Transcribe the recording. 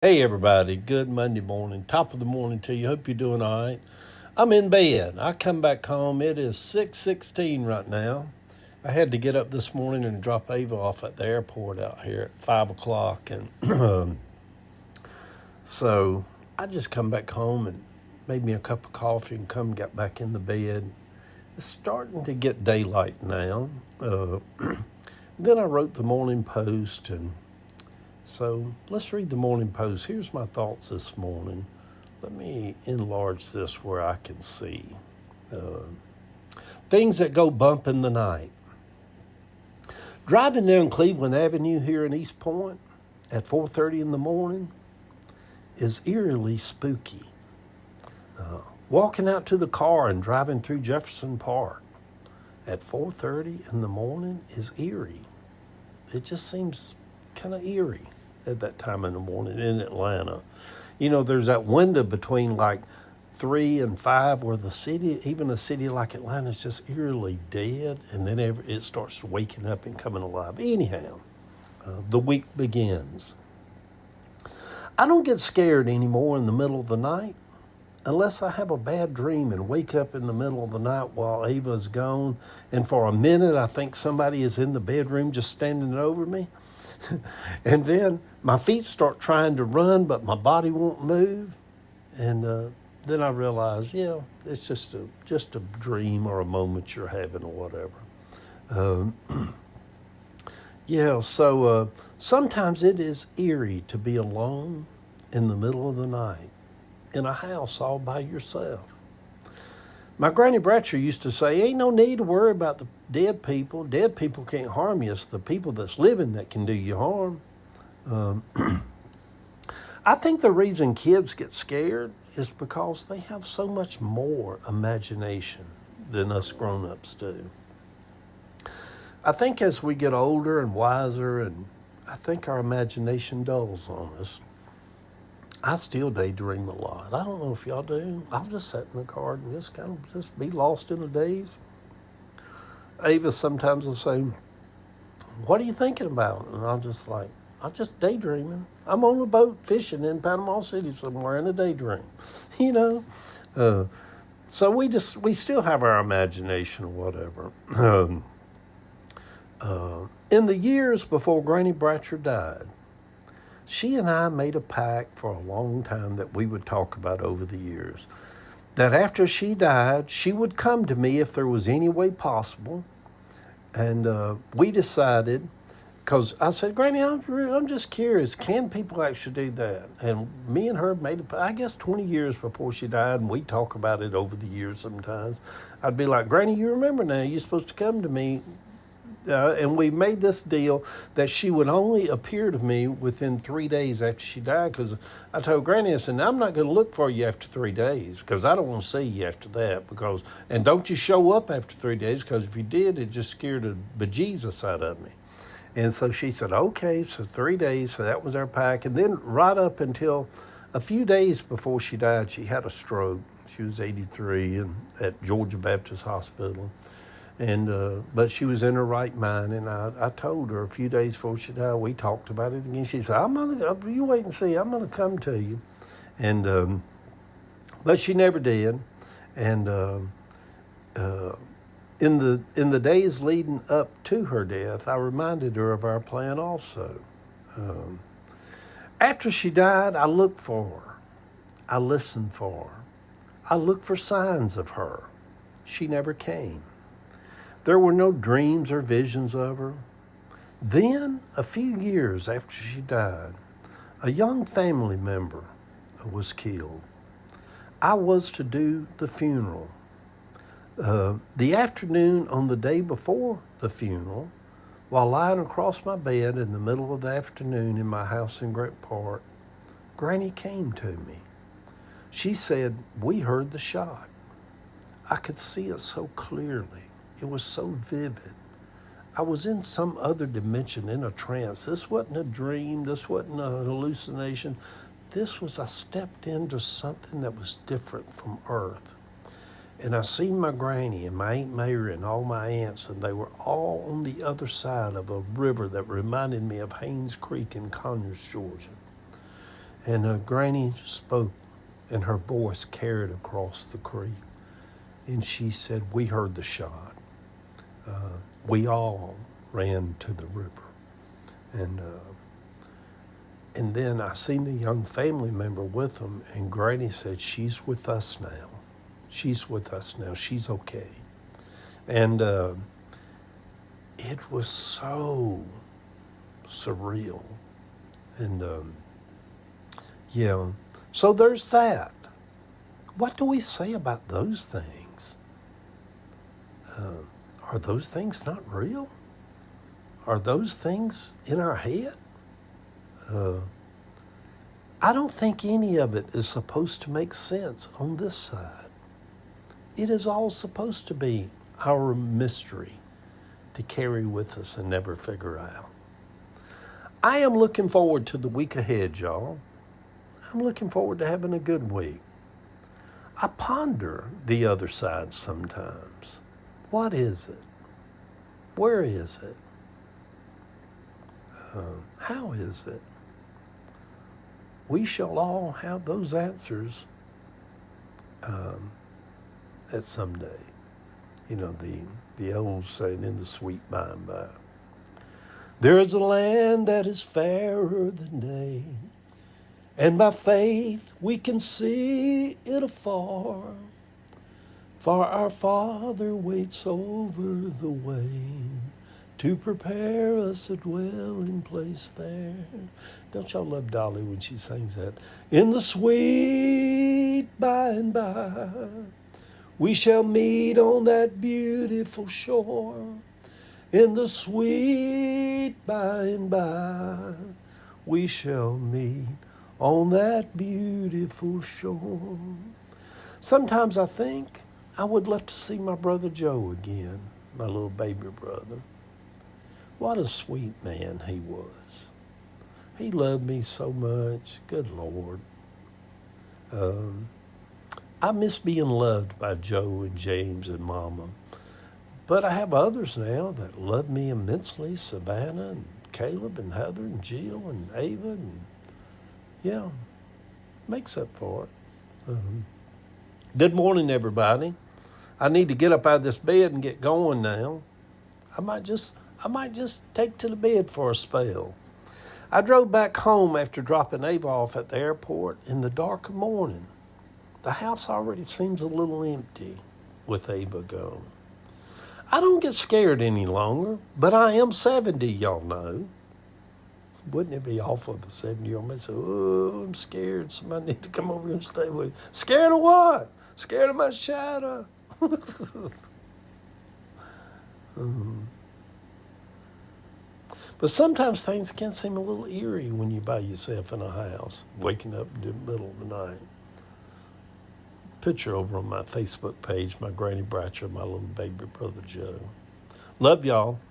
Hey everybody, good Monday morning, top of the morning to you. Hope you're doing all right. I'm in bed. I come back home. It is 6:16 right now. I had to get up this morning and drop Ava off at the airport out here at 5 o'clock, and so I just come back home and made me a cup of coffee and got back in the bed. It's starting to get daylight now. Then I wrote the morning post, and so let's read the morning post. Here's my thoughts this morning. Let me enlarge this where I can see. Things that go bump in the night. Driving down Cleveland Avenue here in East Point at 4:30 in the morning is eerily spooky. Walking out to the car and driving through Jefferson Park at 4:30 in the morning is eerie. It just seems kind of eerie at that time in the morning in Atlanta. There's that window between like 3 and 5 where the city, even a city like Atlanta, is just eerily dead, and then it starts waking up and coming alive. Anyhow, the week begins. I don't get scared anymore in the middle of the night unless I have a bad dream and wake up in the middle of the night while Ava's gone, and for a minute I think somebody is in the bedroom just standing over me. And then my feet start trying to run, but my body won't move. And then I realize, yeah, it's just a dream or a moment you're having or whatever. Um, yeah, so sometimes it is eerie to be alone in the middle of the night in a house all by yourself. My Granny Bratcher used to say, ain't no need to worry about the dead people. Dead people can't harm you. It's the people that's living that can do you harm. I think the reason kids get scared is because they have so much more imagination than us grown-ups do. I think as we get older and wiser, and I think our imagination dulls on us. I still daydream a lot. I don't know if y'all do. I'll just sit in the car and just kind of just be lost in a daze. Ava sometimes will say, what are you thinking about? And I'm just daydreaming. I'm on a boat fishing in Panama City somewhere in a daydream, you know. Uh, so we still have our imagination or whatever. In the years before Granny Bratcher died, she and I made a pact for a long time that we would talk about over the years. That after she died, she would come to me if there was any way possible. And we decided, because I said, Granny, I'm just curious, can people actually do that? And me and her made it, I guess, 20 years before she died, and we talk about it over the years sometimes. I'd be like, Granny, you remember now, you're supposed to come to me. And we made this deal that she would only appear to me within 3 days after she died, because I told Granny, I said, I'm not going to look for you after 3 days because I don't want to see you after that. And don't you show up after 3 days, because if you did, it just scared the bejesus out of me. And so she said, okay, so 3 days. So that was our pack. And then right up until a few days before she died, she had a stroke. She was 83 and at Georgia Baptist Hospital. But she was in her right mind, and I told her a few days before she died, we talked about it again. She said, you wait and see, I'm gonna come to you. And but she never did. And in the days leading up to her death, I reminded her of our plan also. After she died, I looked for her. I listened for her. I looked for signs of her. She never came. There were no dreams or visions of her. Then, a few years after she died, a young family member was killed. I was to do the funeral. The afternoon on the day before the funeral, while lying across my bed in the middle of the afternoon in my house in Grant Park, Granny came to me. She said, we heard the shot. I could see it so clearly. It was so vivid. I was in some other dimension, in a trance. This wasn't a dream. This wasn't a hallucination. I stepped into something that was different from Earth. And I seen my granny and my Aunt Mary and all my aunts, and they were all on the other side of a river that reminded me of Haynes Creek in Conyers, Georgia. And Granny spoke, and her voice carried across the creek. And she said, "We heard the shot. We all ran to the river." And and then I seen the young family member with them, and Granny said, "She's with us now. She's with us now. She's okay." And it was so surreal. And yeah, so there's that. What do we say about those things? Are those things not real? Are those things in our head? I don't think any of it is supposed to make sense on this side. It is all supposed to be our mystery to carry with us and never figure out. I am looking forward to the week ahead, y'all. I'm looking forward to having a good week. I ponder the other side sometimes. What is it? Where is it? How is it? We shall all have those answers at some day. You know, the old saying, "In the sweet by and by." There is a land that is fairer than day, and by faith we can see it afar. For our Father waits over the way to prepare us a dwelling place there. Don't y'all love Dolly when she sings that? In the sweet by and by, we shall meet on that beautiful shore. In the sweet by and by, we shall meet on that beautiful shore. Sometimes I think I would love to see my brother Joe again, my little baby brother. What a sweet man he was. He loved me so much. Good Lord. I miss being loved by Joe and James and Mama. But I have others now that love me immensely. Savannah and Caleb and Heather and Jill and Ava. And yeah, makes up for it. Good morning, everybody. I need to get up out of this bed and get going now. I might just take to the bed for a spell. I drove back home after dropping Ava off at the airport in the dark of morning. The house already seems a little empty with Ava gone. I don't get scared any longer, but I am 70, y'all know. Wouldn't it be awful if a 70-year-old man said, "Oh, I'm scared. Somebody need to come over here and stay with me." Scared of what? Scared of my shadow. But sometimes things can seem a little eerie when you're by yourself in a house, waking up in the middle of the night. Picture over on my Facebook page, my Granny Bratcher, my little baby brother Joe. Love y'all.